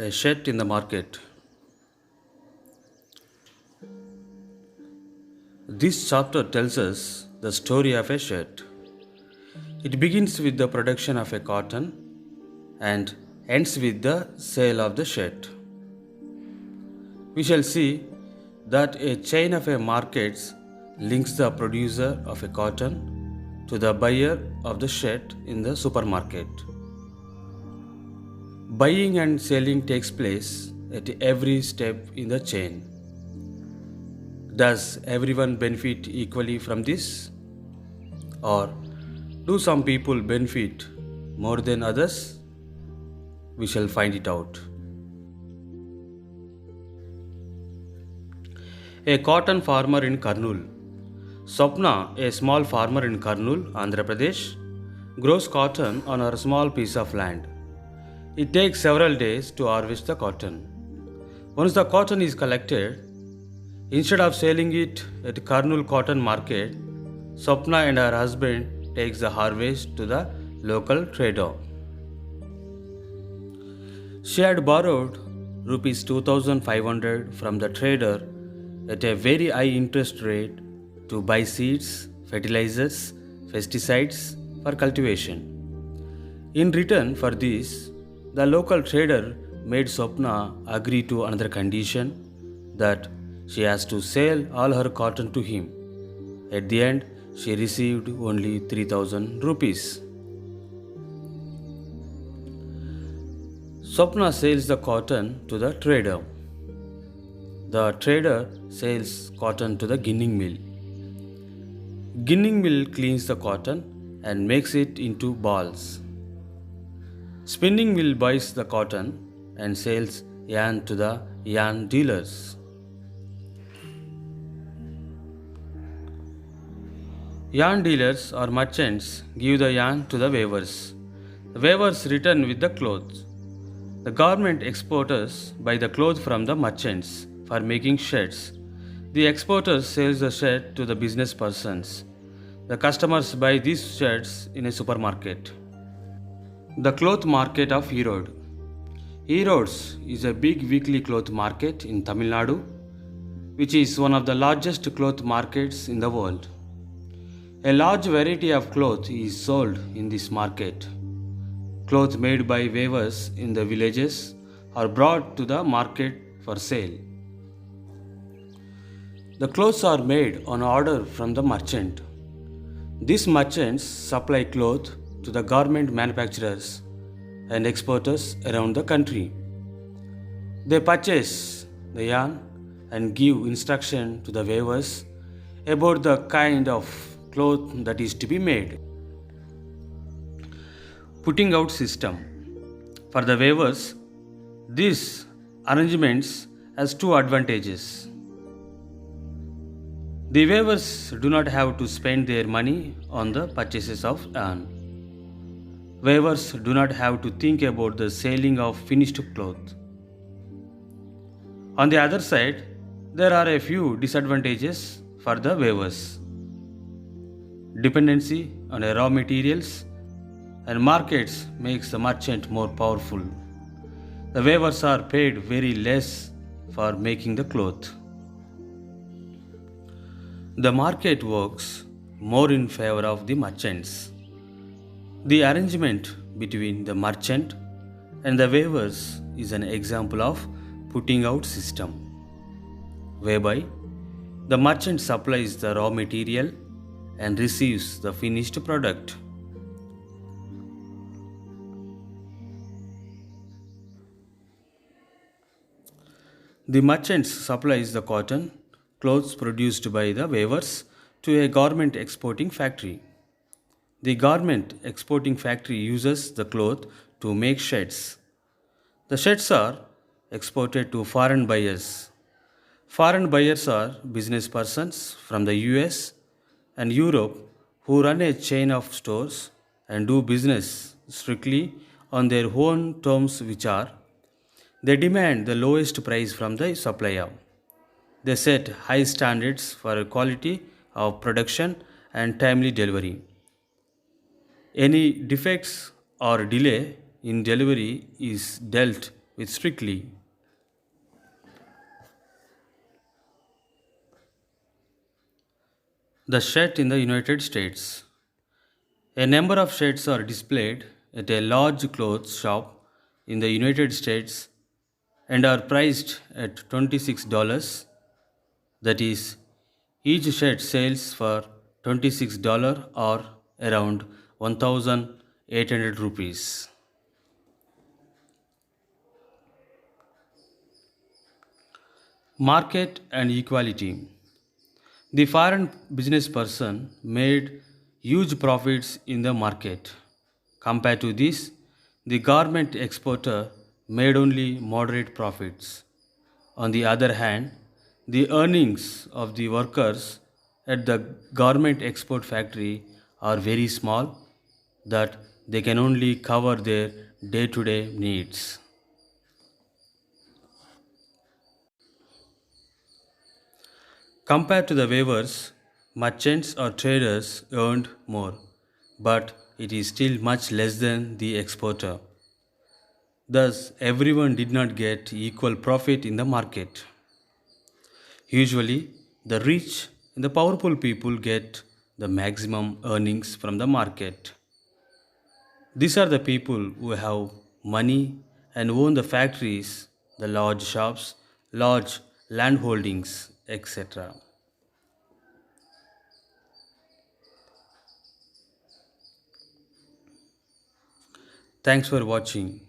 A shed in the market. This chapter tells us the story of a shed. It begins with the production of a cotton and ends with the sale of the shed. We shall see that a chain of a markets links the producer of a cotton to the buyer of the shed in the supermarket. Buying and selling takes place at every step in the chain. Does everyone benefit equally from this? Or do some people benefit more than others? We shall find it out. A cotton farmer in Kurnool. Swapna, a small farmer in Kurnool, Andhra Pradesh, grows cotton on her small piece of land. It takes several days to harvest the cotton. Once the cotton is collected, instead of selling it at Kurnool cotton market, Swapna and her husband takes the harvest to the local trader. She had borrowed rupees 2500 from the trader at a very high interest rate to buy seeds, fertilizers, pesticides for cultivation. In return for this, the local trader made Swapna agree to another condition that she has to sell all her cotton to him. At the end, she received only 3000 rupees. Swapna sells the cotton to the trader. The trader sells cotton to the ginning mill. Ginning mill cleans the cotton and makes it into balls. Spinning mill buys the cotton and sells yarn to the yarn dealers. Yarn dealers or merchants give the yarn to the weavers. The weavers return with the clothes. The garment exporters buy the clothes from the merchants for making shirts. The exporters sell the shirt to the business persons. The customers buy these shirts in a supermarket. The cloth market of Erode. Erodes is a big weekly cloth market in Tamil Nadu, which is one of the largest cloth markets in the world. A large variety of cloth is sold in this market. Cloth made by weavers in the villages are brought to the market for sale. The clothes are made on order from the merchant. These merchants supply cloth to the garment manufacturers and exporters around the country. They purchase the yarn and give instruction to the weavers about the kind of cloth that is to be made. Putting out system. For the weavers, these arrangements has two advantages. The weavers do not have to spend their money on the purchases of yarn. Weavers do not have to think about the selling of finished cloth. On the other side, there are a few disadvantages for the weavers. Dependency on raw materials and markets makes the merchant more powerful. The weavers are paid very less for making the cloth. The market works more in favor of the merchants. The arrangement between the merchant and the weavers is an example of putting out system, whereby the merchant supplies the raw material and receives the finished product. The merchant supplies the cotton clothes produced by the weavers to a garment exporting factory. The garment exporting factory uses the cloth to make shirts. The shirts are exported to foreign buyers. Foreign buyers are business persons from the US and Europe who run a chain of stores and do business strictly on their own terms, which are they demand the lowest price from the supplier. They set high standards for quality of production and timely delivery. Any defects or delay in delivery is dealt with strictly. The shed in the United States. A number of sheds are displayed at a large clothes shop in the United States and are priced at $26. That is, each shed sells for $26 or around 1,800 rupees. Market and equality. The foreign business person made huge profits in the market. Compared to this, the garment exporter made only moderate profits. On the other hand, the earnings of the workers at the garment export factory are very small that they can only cover their day to day needs. Compared to the waivers, merchants or traders earned more, but it is still much less than the exporter. Thus, everyone did not get equal profit in the market. Usually, the rich and the powerful people get the maximum earnings from the market. These are the people who have money and own the factories, the large shops, large land holdings, etc. Thanks for watching.